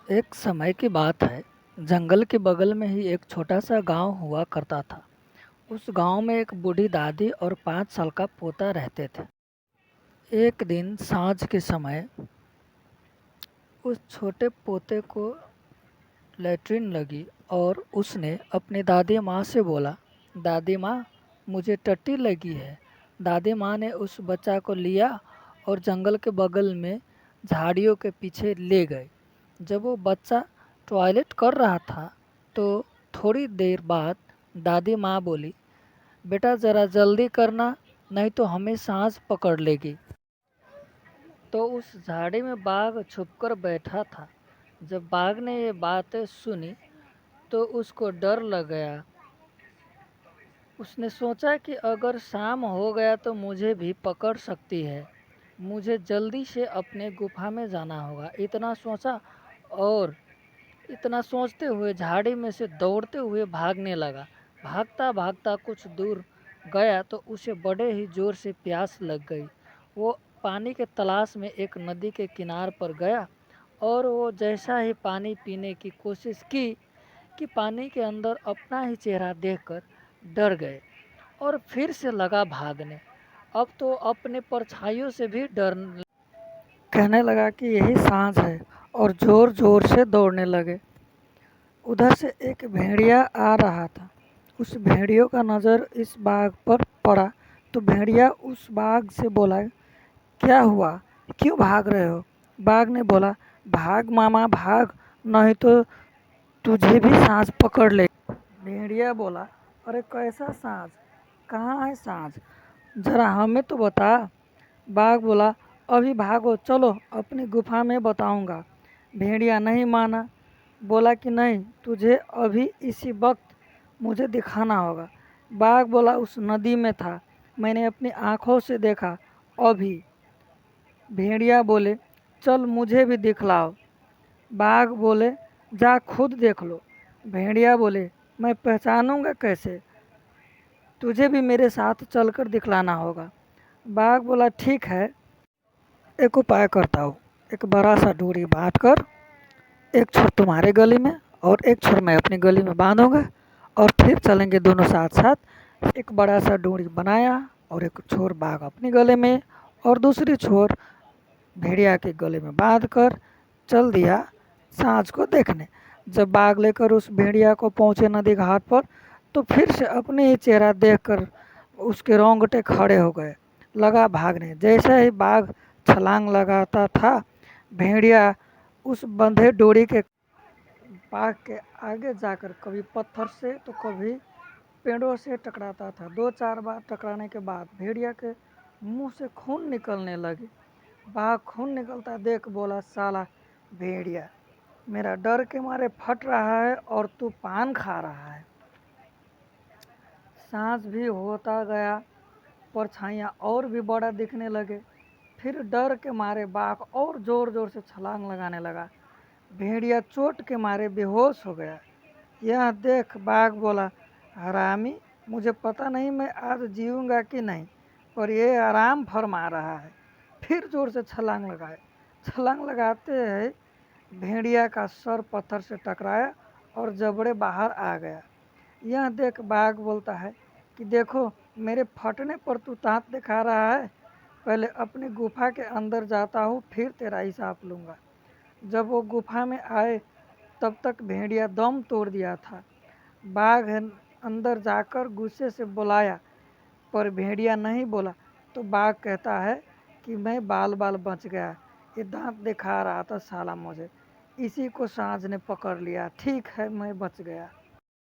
एक समय की बात है। जंगल के बगल में ही एक छोटा सा गांव हुआ करता था। उस गांव में एक बूढ़ी दादी और 5 साल का पोता रहते थे। एक दिन सांझ के समय उस छोटे पोते को लैट्रिन लगी और उसने अपनी दादी माँ से बोला, दादी माँ, मुझे टट्टी लगी है। दादी माँ ने उस बच्चा को लिया और जंगल के बगल में झाड़ियों के पीछे ले गए। जब वो बच्चा टॉयलेट कर रहा था तो थोड़ी देर बाद दादी माँ बोली, बेटा ज़रा जल्दी करना, नहीं तो हमें सांस पकड़ लेगी। तो उस झाड़ी में बाघ छुपकर बैठा था। जब बाघ ने ये बातें सुनी तो उसको डर लग गया। उसने सोचा कि अगर शाम हो गया तो मुझे भी पकड़ सकती है। मुझे जल्दी से अपने गुफा में जाना होगा, इतना सोचा। और इतना सोचते हुए झाड़ी में से दौड़ते हुए भागने लगा। भागता भागता कुछ दूर गया तो उसे बड़े ही जोर से प्यास लग गई। वो पानी के तलाश में एक नदी के किनार पर गया और वो जैसा ही पानी पीने की कोशिश की कि पानी के अंदर अपना ही चेहरा देखकर डर गए और फिर से लगा भागने। अब तो अपने परछाइयों से भी डर कहने लगा कि यही सांझ है और जोर जोर से दौड़ने लगे। उधर से एक भेड़िया आ रहा था। उस भेड़ियों का नज़र इस बाघ पर पड़ा तो भेड़िया उस बाघ से बोला, क्या हुआ, क्यों भाग रहे हो? बाघ ने बोला, भाग मामा भाग, नहीं तो तुझे भी सांस पकड़ ले। भेड़िया बोला, अरे कैसा सांस, कहाँ है सांस, जरा हमें तो बता। बाघ बोला, अभी भागो, चलो अपनी गुफा में बताऊंगा। भेड़िया नहीं माना, बोला कि नहीं, तुझे अभी इसी वक्त मुझे दिखाना होगा। बाघ बोला, उस नदी में था, मैंने अपनी आँखों से देखा अभी। भेड़िया बोले, चल मुझे भी दिखलाओ। बाघ बोले, जा खुद देख लो। भेड़िया बोले, मैं पहचानूंगा कैसे, तुझे भी मेरे साथ चलकर दिखलाना होगा। बाघ बोला, ठीक है, एक उपाय करता हूँ। एक बड़ा सा डोरी बांध कर एक छोर तुम्हारे गले में और एक छोर मैं अपनी गले में बांधूंगा और फिर चलेंगे दोनों साथ साथ। एक बड़ा सा डोरी बनाया और एक छोर बाघ अपनी गले में और दूसरी छोर भेड़िया के गले में बांध कर चल दिया सांझ को देखने। जब बाघ लेकर उस भेड़िया को पहुँचे नदी घाट पर तो फिर से अपने ही चेहरा देखकर उसके रोंगटे खड़े हो गए, लगा भागने। जैसे ही बाघ छलांग लगाता था, भेड़िया उस बंधे डोरी के बाघ के आगे जाकर कभी पत्थर से तो कभी पेड़ों से टकराता था। 2-4 बार टकराने के बाद भेड़िया के मुंह से खून निकलने लगे। बाघ खून निकलता देख बोला, साला भेड़िया, मेरा डर के मारे फट रहा है और तू पान खा रहा है। सांझ भी होता गया, परछाइयाँ और भी बड़ा दिखने लगे। फिर डर के मारे बाघ और जोर जोर से छलांग लगाने लगा। भेड़िया चोट के मारे बेहोश हो गया। यह देख बाघ बोला, हरामी, मुझे पता नहीं मैं आज जीऊँगा कि नहीं, पर यह आराम फरमा रहा है। फिर जोर से छलांग लगाए। छलांग लगाते ही भेड़िया का सर पत्थर से टकराया और जबड़े बाहर आ गया। यह देख बाघ बोलता है कि देखो, मेरे फटने पर तू दांत दिखा रहा है, पहले अपनी गुफा के अंदर जाता हूँ, फिर तेरा हिसाब लूँगा। जब वो गुफा में आए तब तक भेड़िया दम तोड़ दिया था। बाघ अंदर जाकर गुस्से से बुलाया पर भेड़िया नहीं बोला तो बाघ कहता है कि मैं बाल बाल बच गया, ये दांत दिखा रहा था साला मुझे, इसी को सांझ ने पकड़ लिया, ठीक है मैं बच गया।